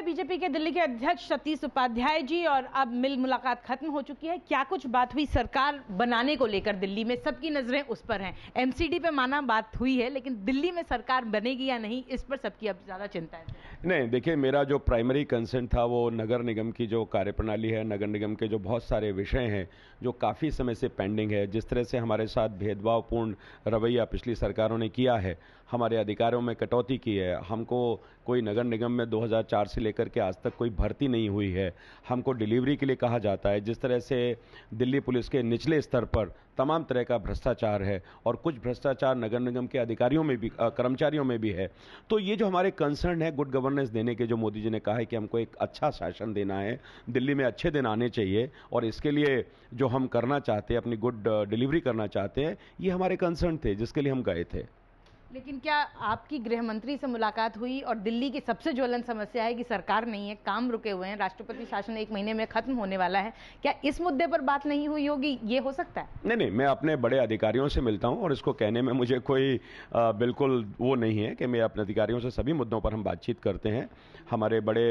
BJP के दिल्ली के अध्यक्ष सतीश उपाध्याय जी, और अब मिल मुलाकात खत्म हो चुकी है। क्या कुछ बात हुई सरकार बनाने को लेकर? दिल्ली में सबकी नजरें उस पर हैं। एमसीडी पे माना बात हुई है, लेकिन दिल्ली में सरकार बनेगी या नहीं, इस पर सबकी अब ज्यादा चिंता है। नहीं, देखिए, मेरा जो प्राइमरी कंसर्न था वो नगर निगम की जो कार्यप्रणाली है, नगर निगम के जो बहुत सारे विषय हैं जो काफ़ी समय से पेंडिंग है। जिस तरह से हमारे साथ भेदभावपूर्ण रवैया पिछली सरकारों ने किया है, हमारे अधिकारों में कटौती की है, हमको कोई नगर निगम में 2004 से लेकर के आज तक कोई भर्ती नहीं हुई है, हमको डिलीवरी के लिए कहा जाता है, जिस तरह से दिल्ली पुलिस के निचले स्तर पर तमाम तरह का भ्रष्टाचार है और कुछ भ्रष्टाचार नगर निगम के अधिकारियों में भी, कर्मचारियों में भी है। तो ये जो हमारे कंसर्न है गुड गवर्नेंस देने के, जो मोदी जी ने कहा है कि हमको एक अच्छा शासन देना है, दिल्ली में अच्छे दिन आने चाहिए, और इसके लिए जो हम करना चाहते हैं, अपनी गुड डिलीवरी करना चाहते हैं, ये हमारे कंसर्न थे जिसके लिए हम गए थे। लेकिन क्या आपकी गृह मंत्री से मुलाकात हुई? और दिल्ली की सबसे ज्वलंत समस्या है कि सरकार नहीं है, काम रुके हुए हैं, राष्ट्रपति शासन 1 महीने में खत्म होने वाला है। क्या इस मुद्दे पर बात नहीं हुई होगी? ये हो सकता है। नहीं, मैं अपने बड़े अधिकारियों से मिलता हूं और इसको कहने में मुझे कोई बिल्कुल वो नहीं है कि मैं अपने अधिकारियों से सभी मुद्दों पर हम बातचीत करते हैं। हमारे बड़े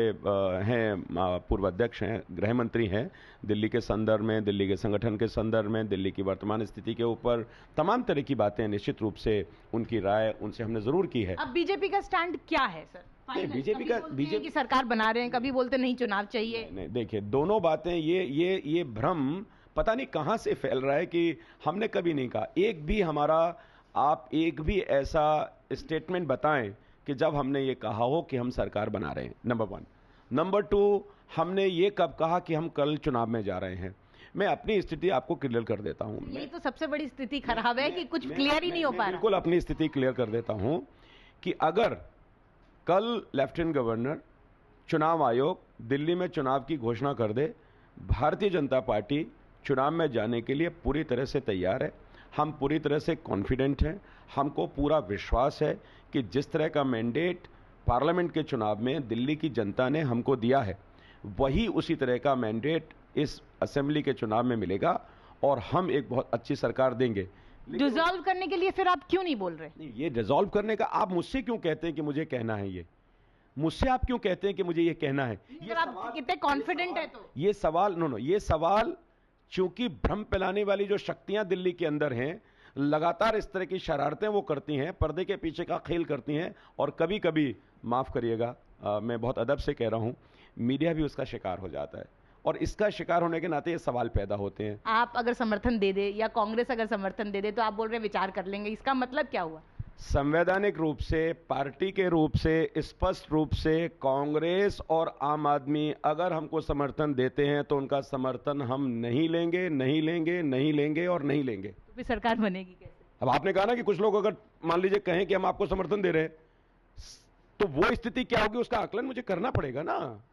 हैं पूर्व अध्यक्ष हैं, गृह मंत्री हैं, दिल्ली के संदर्भ में, दिल्ली के संगठन के संदर्भ में, दिल्ली की वर्तमान स्थिति के ऊपर तमाम तरह की बातें निश्चित रूप से उनकी राय उनसे हमने जरूर की है। अब बीजेपी का स्टैंड क्या है सर? बीजेपी की सरकार बना रहे हैं, कभी बोलते नहीं चुनाव चाहिए। नहीं, देखिए, दोनों बातें, ये भ्रम पता नहीं कहां से फैल रहा है कि हमने कभी नहीं कहा। आप एक भी ऐसा स्टेटमेंट बताएं कि जब हमने ये कहा हो कि हम सरकार बना रहे हैं, नंबर 1। नंबर 2, हमने ये कब कहा कि हम कल चुनाव में जा रहे हैं? मैं अपनी स्थिति आपको क्लियर कर देता हूं। ये तो सबसे बड़ी स्थिति खराब है कि कुछ क्लियर ही नहीं हो पा रहा। बिल्कुल अपनी स्थिति क्लियर कर देता हूं कि अगर कल लेफ्टिनेंट गवर्नर, चुनाव आयोग दिल्ली में चुनाव की घोषणा कर दे, भारतीय जनता पार्टी चुनाव में जाने के लिए पूरी तरह से तैयार है। हम पूरी तरह से कॉन्फिडेंट हैं। हमको पूरा विश्वास है कि जिस तरह का मैंडेट पार्लियामेंट के चुनाव में दिल्ली की जनता ने हमको दिया है, वही उसी तरह का मैंडेट इस असेंबली के चुनाव में मिलेगा और हम एक बहुत अच्छी सरकार देंगे। डिसॉल्व करने के लिए फिर आप क्यों नहीं बोल रहे? नहीं, ये डिसॉल्व करने का आप मुझसे क्यों कहते हैं कि मुझे कहना है? ये मुझसे आप क्यों कहते हैं कि मुझे ये कहना है? ये आप कितने कॉन्फिडेंट है? तो ये सवाल ये सवाल चूंकि भ्रम फैलाने वाली जो शक्तियां दिल्ली के अंदर हैं, लगातार इस तरह की शरारतें वो करती हैं, पर्दे के पीछे का खेल करती हैं, और कभी कभी, माफ करिएगा, मैं बहुत अदब से कह रहा हूं, मीडिया भी उसका शिकार हो जाता है, और इसका शिकार होने के नाते ये सवाल पैदा होते हैं। आप अगर समर्थन दे दे या कांग्रेस अगर समर्थन दे दे तो आप बोल रहे हैं विचार कर लेंगे, इसका मतलब क्या हुआ? संवैधानिक रूप से, पार्टी के रूप से, स्पष्ट रूप से कांग्रेस और आम आदमी अगर हमको समर्थन देते हैं तो उनका समर्थन हम नहीं लेंगे, नहीं लेंगे, नहीं लेंगे और नहीं लेंगे। तो फिर सरकार बनेगी कैसे? अब आपने कहा ना कि कुछ लोग अगर मान लीजिए कहें कि हम आपको समर्थन दे रहे हैं, तो वो स्थिति क्या होगी उसका आकलन मुझे करना पड़ेगा ना।